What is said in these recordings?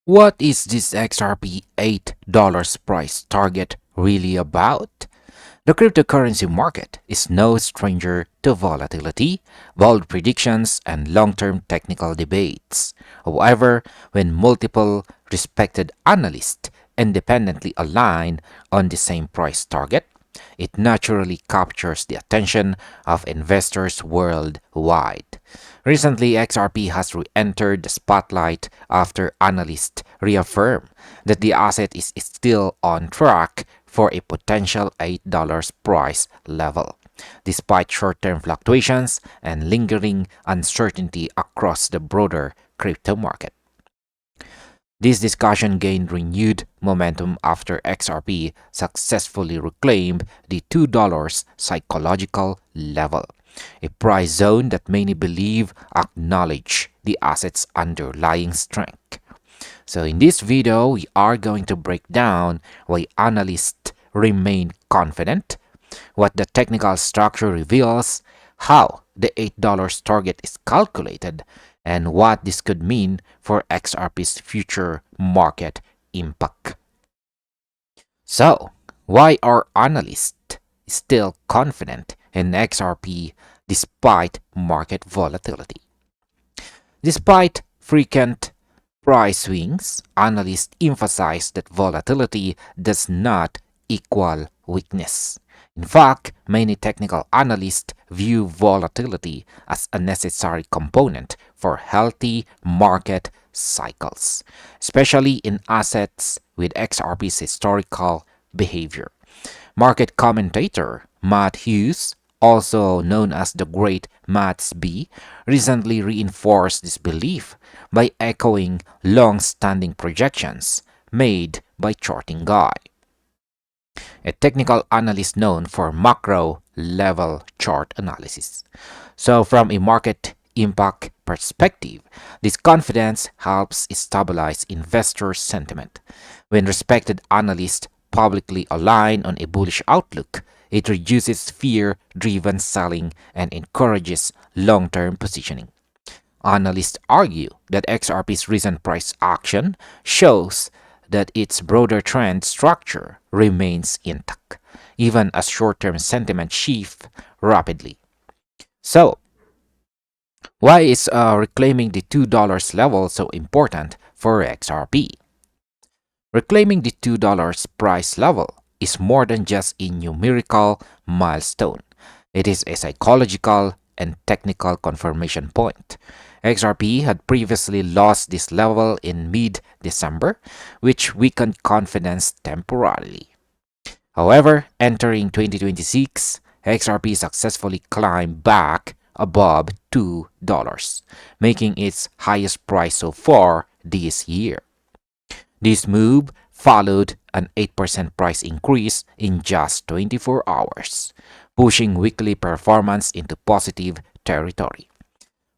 What is this XRP $8 price target really about? The cryptocurrency market is no stranger to volatility, bold predictions, and long-term technical debates. However, when multiple respected analysts independently align on the same price target, it naturally captures the attention of investors worldwide. Recently, XRP has re-entered the spotlight after analysts reaffirm that the asset is still on track for a potential $8 price level, despite short-term fluctuations and lingering uncertainty across the broader crypto market. This discussion gained renewed momentum after XRP successfully reclaimed the $2 psychological level, a price zone that many believe acknowledge the asset's underlying strength. So in this video, we are going to break down why analysts remain confident, what the technical structure reveals, how the $8 target is calculated, and what this could mean for XRP's future market impact. So, why are analysts still confident in XRP despite market volatility? Despite frequent price swings, analysts emphasize that volatility does not equal weakness. In fact, many technical analysts view volatility as a necessary component for healthy market cycles, especially in assets with XRP's historical behavior. Market commentator Matt Hughes, also known as the Great Matt's B, recently reinforced this belief by echoing long-standing projections made by Charting Guy, a technical analyst known for macro-level chart analysis. So from a market impact perspective, this confidence helps stabilize investor sentiment. When respected analysts publicly align on a bullish outlook, it reduces fear-driven selling and encourages long-term positioning. Analysts argue that XRP's recent price action shows that its broader trend structure remains intact, even as short-term sentiment shifts rapidly. So, why is reclaiming the $2 level so important for XRP? Reclaiming the $2 price level is more than just a numerical milestone. It is a psychological and technical confirmation point. XRP had previously lost this level in mid-December, which weakened confidence temporarily. However, entering 2026, XRP successfully climbed back above $2, making its highest price so far this year. This move followed an 8% price increase in just 24 hours, pushing weekly performance into positive territory.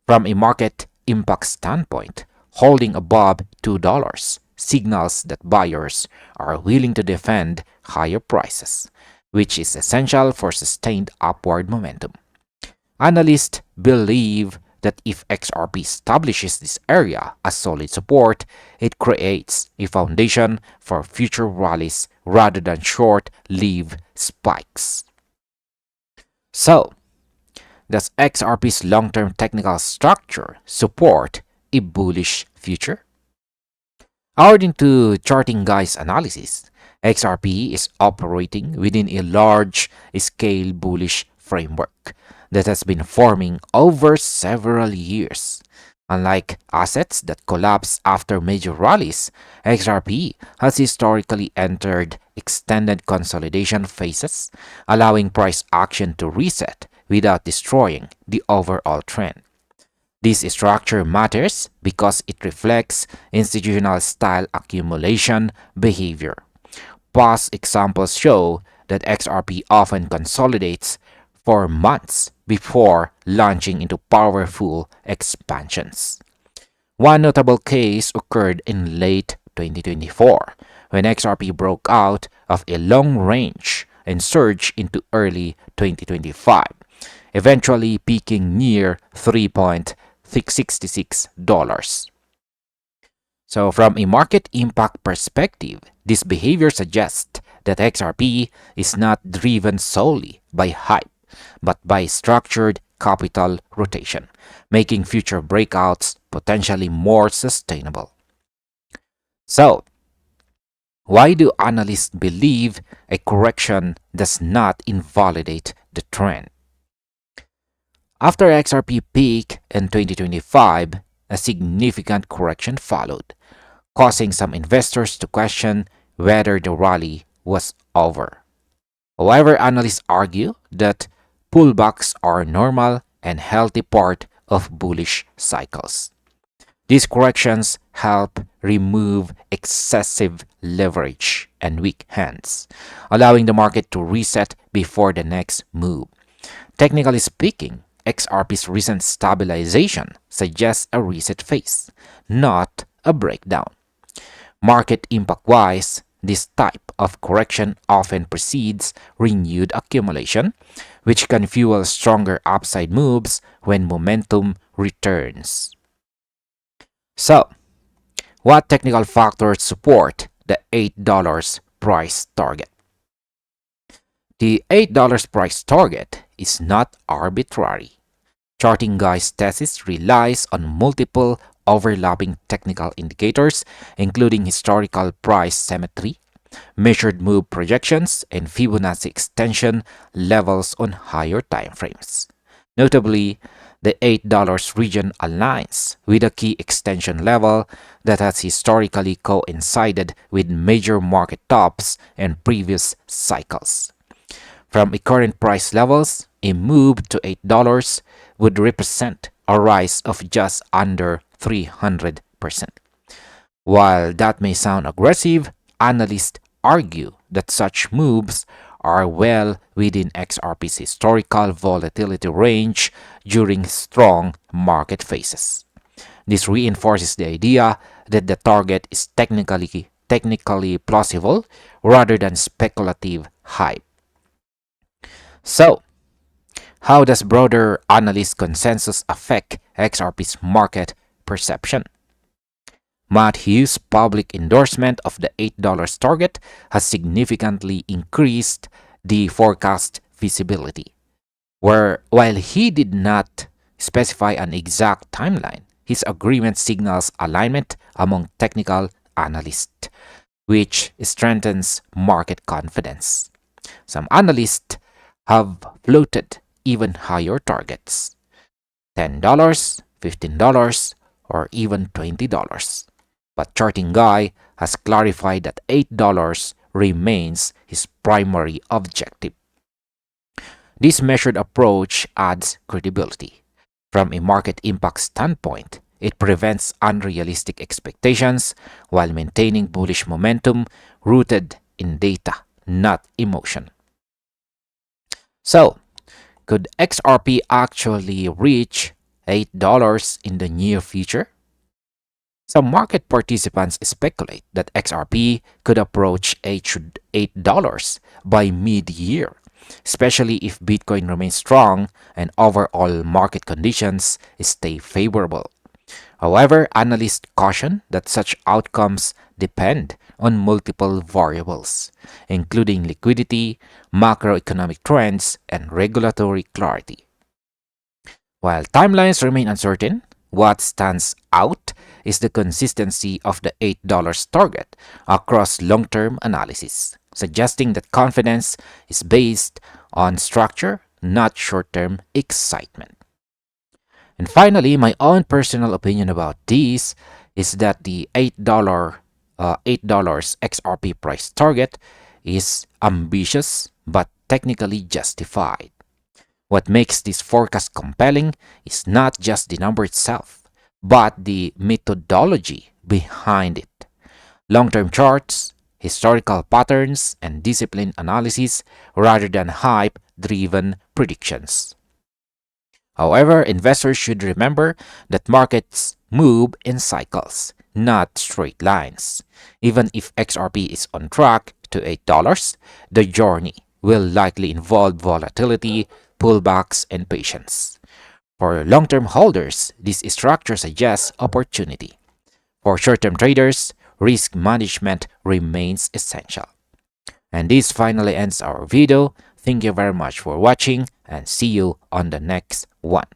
From a market impact standpoint, holding above $2 signals that buyers are willing to defend higher prices, which is essential for sustained upward momentum. Analysts believe that if XRP establishes this area as solid support, it creates a foundation for future rallies rather than short-lived spikes. So, does XRP's long-term technical structure support a bullish future? According to Charting Guy's analysis, XRP is operating within a large-scale bullish framework that has been forming over several years. Unlike assets that collapse after major rallies, XRP has historically entered extended consolidation phases, allowing price action to reset without destroying the overall trend. This structure matters because it reflects institutional style accumulation behavior. Past examples show that XRP often consolidates for months before launching into powerful expansions. One notable case occurred in late 2024 when XRP broke out of a long range and surged into early 2025, eventually peaking near $3.66. So, from a market impact perspective, this behavior suggests that XRP is not driven solely by hype, but by structured capital rotation, making future breakouts potentially more sustainable. So, why do analysts believe a correction does not invalidate the trend? After XRP peak in 2025, a significant correction followed, causing some investors to question whether the rally was over. However, analysts argue that pullbacks are a normal and healthy part of bullish cycles. These corrections help remove excessive leverage and weak hands, allowing the market to reset before the next move. Technically speaking, XRP's recent stabilization suggests a reset phase, not a breakdown. Market impact-wise, this type of correction often precedes renewed accumulation, which can fuel stronger upside moves when momentum returns. So, what technical factors support the $8 price target? The $8 price target is not arbitrary. Charting Guy's thesis relies on multiple overlapping technical indicators, including historical price symmetry, measured move projections, and Fibonacci extension levels on higher timeframes. Notably, the $8 region aligns with a key extension level that has historically coincided with major market tops in previous cycles. From current price levels, a move to $8 would represent a rise of just under 300%. While that may sound aggressive, analysts argue that such moves are well within XRP's historical volatility range during strong market phases. This reinforces the idea that the target is technically plausible rather than speculative hype. So, how does broader analyst consensus affect XRP's market perception? Matt Hughes' public endorsement of the $8 target has significantly increased the forecast visibility. While he did not specify an exact timeline, his agreement signals alignment among technical analysts, which strengthens market confidence. Some analysts have floated even higher targets: $10, $15, or even $20. But Charting Guy has clarified that $8 remains his primary objective. This measured approach adds credibility. From a market impact standpoint, it prevents unrealistic expectations while maintaining bullish momentum rooted in data, not emotion. So, could XRP actually reach $8 in the near future? Some market participants speculate that XRP could approach $8 by mid-year, especially if Bitcoin remains strong and overall market conditions stay favorable. However, analysts caution that such outcomes depend on multiple variables, including liquidity, macroeconomic trends, and regulatory clarity. While timelines remain uncertain, what stands out is the consistency of the $8 target across long-term analysis, suggesting that confidence is based on structure, not short-term excitement. And finally, my own personal opinion about this is that the $8 XRP price target is ambitious but technically justified. What makes this forecast compelling is not just the number itself, but the methodology behind it. Long-term charts, historical patterns, and disciplined analysis rather than hype-driven predictions. However, investors should remember that markets move in cycles, not straight lines. Even if XRP is on track to $8, the journey will likely involve volatility, pullbacks, and patience. For long-term holders, this structure suggests opportunity. For short-term traders, risk management remains essential. And this finally ends our video. Thank you very much for watching and see you on the next one.